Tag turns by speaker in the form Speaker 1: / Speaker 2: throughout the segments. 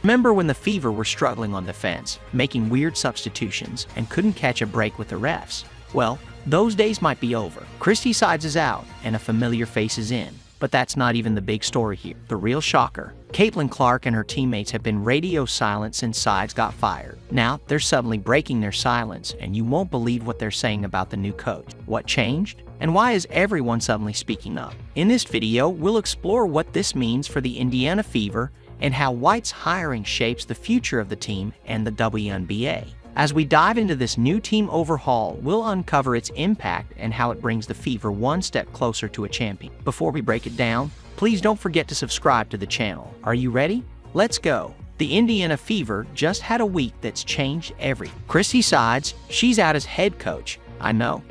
Speaker 1: Remember when the Fever were struggling on defense, making weird substitutions, and couldn't catch a break with the refs? Well, those days might be over. Christy Sides is out, and a familiar face is in. But that's not even the big story here. The real shocker. Caitlin Clark and her teammates have been radio silent since Sides got fired. Now, they're suddenly breaking their silence, and you won't believe what they're saying about the new coach. What changed? And why is everyone suddenly speaking up? In this video, we'll explore what this means for the Indiana Fever and how White's hiring shapes the future of the team and the WNBA. As we dive into this new team overhaul, we'll uncover its impact and how it brings the Fever one step closer to a champion. Before we break it down, please don't forget to subscribe to the channel. Are you ready? Let's go. The Indiana Fever just had a week that's changed everything. Christy Sides, she's out as head coach. I know.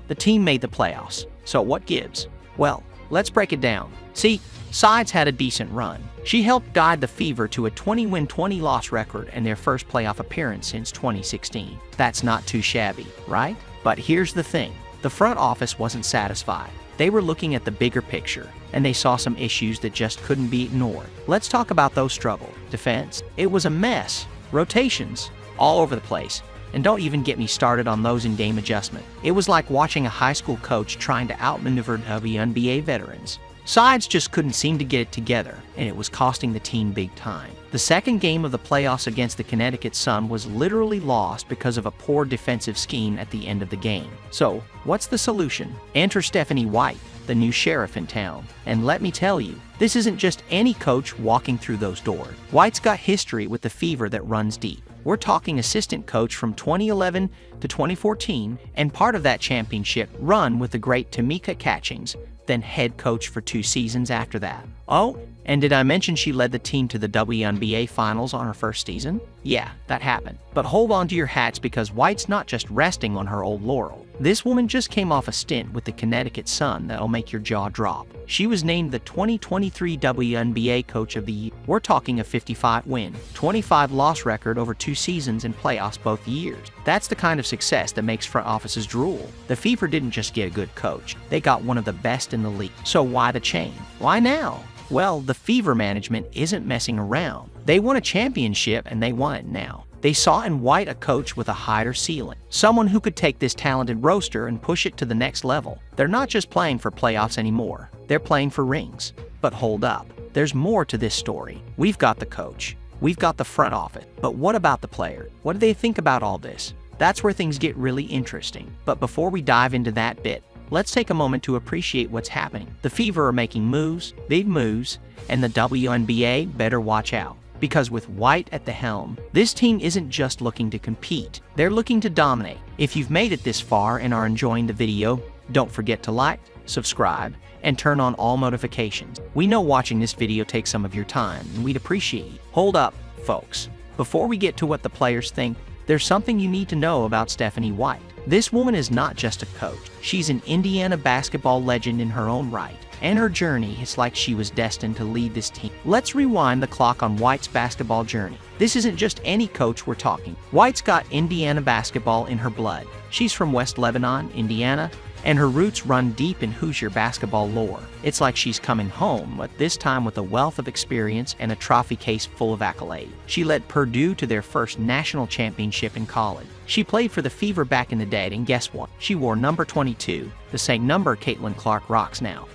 Speaker 1: The team made the playoffs. So what gives? Well, let's break it down. See, Sides had a decent run. She helped guide the Fever to a 20-win, 20-loss record and their first playoff appearance since 2016. That's not too shabby, right? But here's the thing. The front office wasn't satisfied. They were looking at the bigger picture, and they saw some issues that just couldn't be ignored. Let's talk about those struggles. Defense. It was a mess. Rotations. All over the place. And don't even get me started on those in-game adjustment. It was like watching a high school coach trying to outmaneuver WNBA veterans. Sides just couldn't seem to get it together, and it was costing the team big time. The second game of the playoffs against the Connecticut Sun was literally lost because of a poor defensive scheme at the end of the game. So, what's the solution? Enter Stephanie White, the new sheriff in town. And let me tell you, this isn't just any coach walking through those doors. White's got history with the Fever that runs deep. We're talking assistant coach from 2011 to 2014, and part of that championship run with the great Tamika Catchings, then head coach for 2 seasons after that. Oh, and did I mention she led the team to the WNBA Finals on her first season? Yeah, that happened. But hold on to your hats because White's not just resting on her old laurel. This woman just came off a stint with the Connecticut Sun that'll make your jaw drop. She was named the 2023 WNBA Coach of the Year. We're talking a 55-win, 25-loss record over 2 seasons in playoffs both years. That's the kind of success that makes front offices drool. The Fever didn't just get a good coach. They got one of the best in the league. So why the change? Why now? Well, the Fever management isn't messing around. They won a championship and they want it now. They saw in White a coach with a higher ceiling, someone who could take this talented roster and push it to the next level. They're not just playing for playoffs anymore, they're playing for rings. But hold up, there's more to this story. We've got the coach, we've got the front office, but what about the player? What do they think about all this? That's where things get really interesting. But before we dive into that bit, let's take a moment to appreciate what's happening. The Fever are making moves, big moves, and the WNBA better watch out. Because with White at the helm, this team isn't just looking to compete, they're looking to dominate. If you've made it this far and are enjoying the video, don't forget to like, subscribe, and turn on all notifications. We know watching this video takes some of your time, and we'd appreciate it. Hold up, folks. Before we get to what the players think, there's something you need to know about Stephanie White. This woman is not just a coach. She's an Indiana basketball legend in her own right. And her journey is like she was destined to lead this team. Let's rewind the clock on White's basketball journey. This isn't just any coach we're talking. White's got Indiana basketball in her blood. She's from West Lebanon, Indiana, and her roots run deep in Hoosier basketball lore. It's like she's coming home, but this time with a wealth of experience and a trophy case full of accolades. She led Purdue to their first national championship in college. She played for the Fever back in the day, and guess what? She wore number 22, the same number Caitlin Clark rocks now.